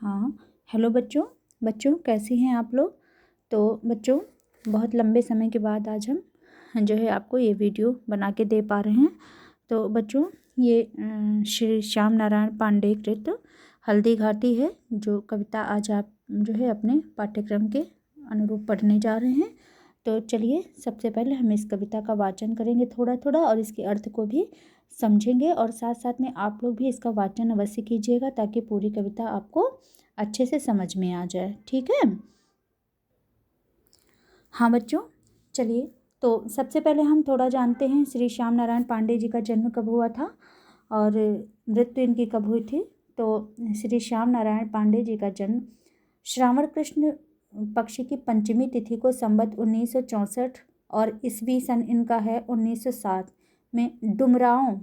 हाँ, हेलो बच्चों। बच्चों कैसे हैं आप लोग। तो बच्चों बहुत लंबे समय के बाद आज हम जो है आपको ये वीडियो बना के दे पा रहे हैं। तो बच्चों ये श्री श्याम नारायण पांडे कृत हल्दी घाटी है, जो कविता आज आप जो है अपने पाठ्यक्रम के अनुरूप पढ़ने जा रहे हैं। तो चलिए सबसे पहले हम इस कविता का वाचन करेंगे थोड़ा थोड़ा, और इसके अर्थ को भी समझेंगे, और साथ साथ में आप लोग भी इसका वाचन अवश्य कीजिएगा ताकि पूरी कविता आपको अच्छे से समझ में आ जाए। ठीक है। हाँ बच्चों, चलिए तो सबसे पहले हम थोड़ा जानते हैं श्री श्याम नारायण पांडे जी का जन्म कब हुआ था और मृत्यु इनकी कब हुई थी। तो श्री श्याम नारायण पांडे जी का जन्म श्रावण कृष्ण पक्ष की पंचमी तिथि को संवत 1964 और ईस्वी सन इनका है 1907 में डुमरांव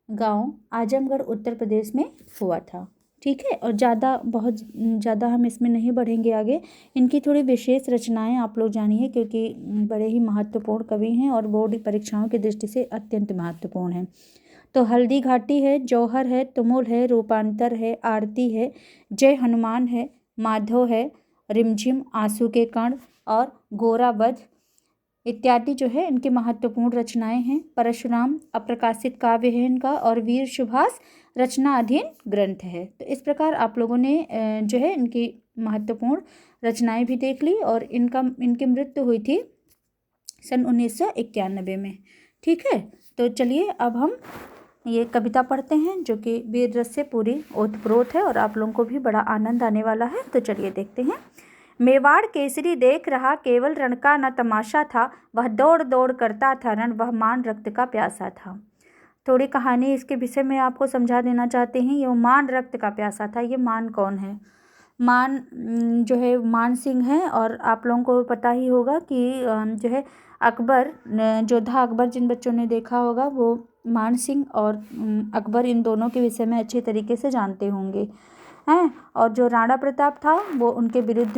गांव आजमगढ़ उत्तर प्रदेश में हुआ था। ठीक है। और बहुत ज़्यादा हम इसमें नहीं बढ़ेंगे आगे। इनकी थोड़ी विशेष रचनाएं आप लोग जानिए, क्योंकि बड़े ही महत्वपूर्ण कवि हैं और बोर्ड परीक्षाओं की दृष्टि से अत्यंत महत्वपूर्ण हैं। तो हल्दी घाटी है, जौहर है, तुमुल है, रूपांतर है, आरती है, जय हनुमान है, माधव है, रिमझिम, आंसू के कण और गोरावध इत्यादि जो है इनकी महत्वपूर्ण रचनाएं हैं। परशुराम अप्रकाशित काव्य है इनका, और वीर सुभाष रचना अधीन ग्रंथ है। तो इस प्रकार आप लोगों ने जो है इनकी महत्वपूर्ण रचनाएं भी देख ली, और इनकी मृत्यु हुई थी सन 1991 में। ठीक है। तो चलिए अब हम ये कविता पढ़ते हैं, जो कि वीर रस से पूरी ओतप्रोत है और आप लोगों को भी बड़ा आनंद आने वाला है। तो चलिए देखते हैं। मेवाड़ केसरी देख रहा केवल रण का न तमाशा था, वह दौड़ दौड़ करता था रण, वह मान रक्त का प्यासा था। थोड़ी कहानी इसके विषय में आपको समझा देना चाहते हैं। ये मान रक्त का प्यासा था। ये मान कौन है? मान जो है मान सिंह है, और आप लोगों को पता ही होगा कि जो है अकबर, जोधा अकबर, जिन बच्चों ने देखा होगा वो मान सिंह और अकबर इन दोनों के विषय में अच्छे तरीके से जानते होंगे हैं। और जो राणा प्रताप था वो उनके विरुद्ध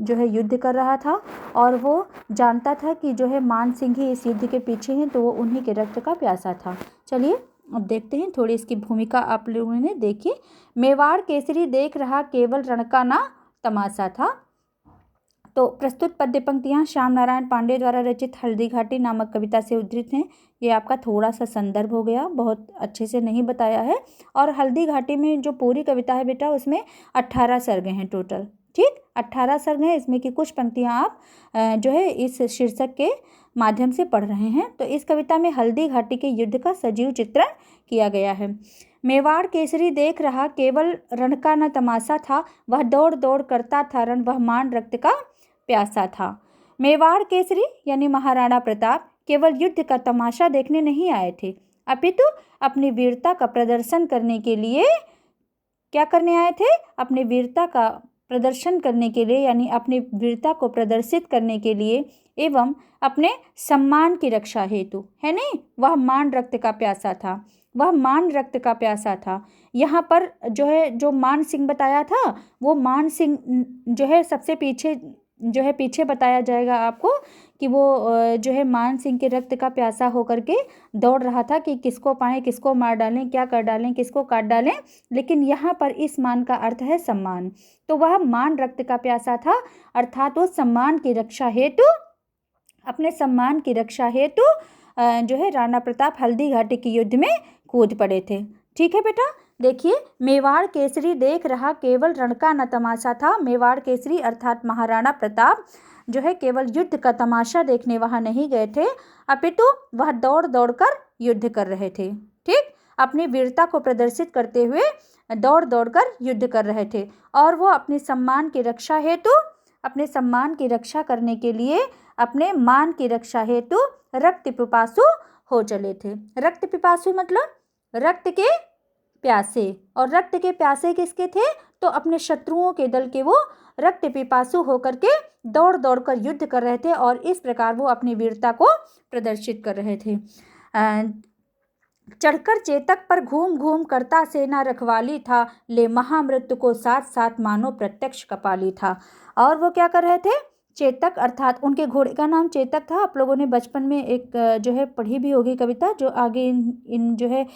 जो है युद्ध कर रहा था, और वो जानता था कि जो है मान सिंह ही इस युद्ध के पीछे हैं, तो वो उन्हीं के रक्त का प्यासा था। चलिए अब देखते हैं थोड़ी इसकी भूमिका आप लोगों ने देखी। मेवाड़ केसरी देख रहा केवल रण का ना तमाशा था। तो प्रस्तुत पद्य पंक्तियां श्याम नारायण पांडे द्वारा रचित हल्दी घाटी नामक कविता से उद्धृत हैं। ये आपका थोड़ा सा संदर्भ हो गया, बहुत अच्छे से नहीं बताया है। और हल्दी घाटी में जो पूरी कविता है बेटा, उसमें 18 सर्ग हैं टोटल। ठीक, 18 सर्ग हैं। इसमें की कुछ पंक्तियां आप जो है इस शीर्षक के माध्यम से पढ़ रहे हैं। तो इस कविता में हल्दी घाटी के युद्ध का सजीव चित्रण किया गया है। मेवाड़ केसरी देख रहा केवल रण का न तमाशा था, वह दौड़ दौड़ करता था रण, वह मान रक्त का प्यासा था। मेवाड़ केसरी यानी महाराणा प्रताप केवल युद्ध का तमाशा देखने नहीं आए थे, अपितु अपनी वीरता का प्रदर्शन करने के लिए क्या करने आए थे? अपनी वीरता का प्रदर्शन करने के लिए, यानी अपनी वीरता को प्रदर्शित करने के लिए एवं अपने सम्मान की रक्षा हेतु, है नहीं? वह मान रक्त का प्यासा था, वह मान रक्त का प्यासा था। यहाँ पर जो है जो मान सिंह बताया था, वो मान सिंह जो है सबसे पीछे बताया जाएगा आपको कि वो जो है मान सिंह के रक्त का प्यासा होकर के दौड़ रहा था कि किसको पाएं, किसको मार डालें, क्या कर डालें, किसको काट डालें। लेकिन यहाँ पर इस मान का अर्थ है सम्मान। तो वह मान रक्त का प्यासा था, अर्थात वो सम्मान की रक्षा हेतु, अपने सम्मान की रक्षा हेतु जो है राणा प्रताप हल्दी घाटी के युद्ध में कूद पड़े थे। ठीक है बेटा, देखिए मेवाड़ केसरी देख रहा केवल रण का न तमाशा था। मेवाड़ केसरी अर्थात महाराणा प्रताप जो है केवल युद्ध का तमाशा देखने वहां नहीं गए थे, अपितु वह दौड़ दौड़ कर युद्ध कर रहे थे। ठीक, अपनी वीरता को प्रदर्शित करते हुए दौड़ दौड़ कर युद्ध कर रहे थे, और वो अपने सम्मान की रक्षा हेतु, अपने सम्मान की रक्षा करने के लिए, अपने मान की रक्षा हेतु रक्त पिपासु हो चले थे। रक्त पिपासु मतलब रक्त के प्यासे, और रक्त के प्यासे किसके थे? तो अपने शत्रुओं के दल के वो रक्त पिपासु होकर के दौड़ दौड़ कर युद्ध कर रहे थे, और इस प्रकार वो अपनी वीरता को प्रदर्शित कर रहे थे। चढ़कर चेतक पर घूम घूम करता सेना रखवाली था, ले महामृत्यु को साथ साथ मानो प्रत्यक्ष कपाली था। और वो क्या कर रहे थे? चेतक अर्थात उनके घोड़े का नाम चेतक था। आप लोगों ने बचपन में एक जो है पढ़ी भी होगी कविता, जो आगे इन जो है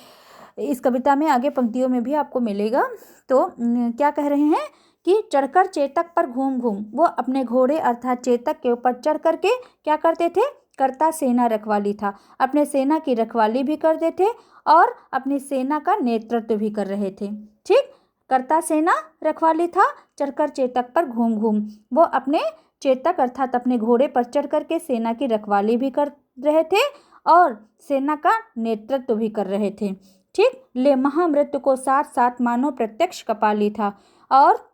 इस कविता में आगे पंक्तियों में भी आपको मिलेगा। तो क्या कह रहे हैं कि चढ़कर चेतक पर घूम घूम, वो अपने घोड़े अर्थात चेतक के ऊपर चढ़ करके क्या करते थे, करता सेना रखवाली था, अपने सेना की रखवाली भी करते थे और अपनी सेना का नेतृत्व भी कर रहे थे। ठीक, करता सेना रखवाली था, चढ़कर चेतक पर घूम घूम, वो अपने चेतक अर्थात अपने घोड़े पर चढ़ करके सेना की रखवाली भी कर रहे थे और सेना का नेतृत्व भी कर रहे थे। ठीक, ले महामृत्यु को साथ साथ मानो प्रत्यक्ष कपाली था और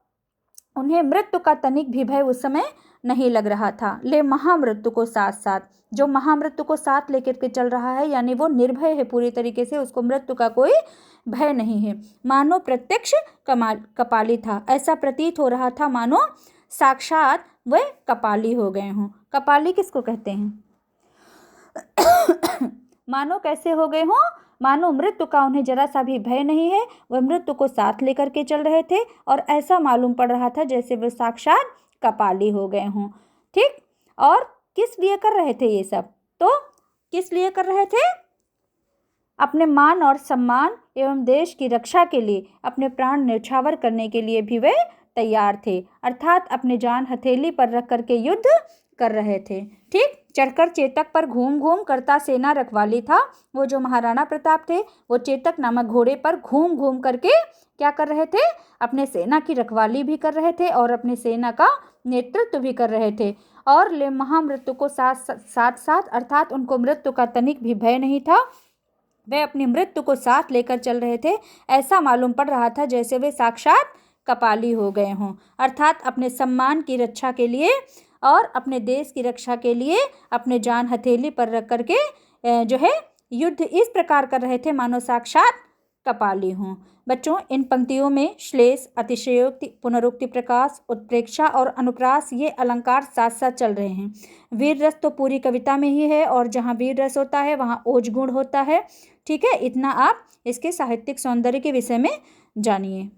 उन्हें मृत्यु का तनिक भी भय उस समय नहीं लग रहा था। ले महामृत्यु को साथ साथ, जो महामृत्यु को साथ लेकर के चल रहा है यानी वो निर्भय है पूरी तरीके से, उसको मृत्यु का कोई भय नहीं है। मानो प्रत्यक्ष कपाली था, ऐसा प्रतीत हो रहा था मानो साक्षात वे कपाली हो गए हों। कपाली किसको कहते हैं? मानो कैसे हो गए हों? मानो मृत्यु का उन्हें जरा सा भी भय नहीं है, वह मृत्यु को साथ लेकर के चल रहे थे और ऐसा मालूम पड़ रहा था जैसे वे साक्षात कपाली हो गए हों। ठीक, और किस लिए कर रहे थे ये सब? तो किस लिए कर रहे थे? अपने मान और सम्मान एवं देश की रक्षा के लिए, अपने प्राण न्यौछावर करने के लिए भी वे तैयार थे, अर्थात अपने जान हथेली पर रख करके युद्ध कर रहे थे। ठीक, चढ़कर चेतक पर घूम घूम करता सेना रखवाली था, वो जो महाराणा प्रताप थे वो चेतक नामक घोड़े पर घूम घूम करके क्या कर रहे थे, अपने सेना की रखवाली भी कर रहे थे और अपने सेना का नेतृत्व भी कर रहे थे। और ले महामृत्यु को साथ साथ अर्थात उनको मृत्यु का तनिक भी भय नहीं था, वे अपनी मृत्यु को साथ लेकर चल रहे थे, ऐसा मालूम पड़ रहा था जैसे वे साक्षात कपाली हो गए हों, अर्थात अपने सम्मान की रक्षा के लिए और अपने देश की रक्षा के लिए अपने जान हथेली पर रख करके जो है युद्ध इस प्रकार कर रहे थे मानो साक्षात कपाली हों। बच्चों, इन पंक्तियों में श्लेष, अतिशयोक्ति, पुनरुक्ति प्रकाश, उत्प्रेक्षा और अनुप्रास ये अलंकार साथ साथ चल रहे हैं। वीर रस तो पूरी कविता में ही है और जहाँ वीर रस होता है वहाँ ओज गुण होता है। ठीक है, इतना आप इसके साहित्यिक सौंदर्य के विषय में जानिए।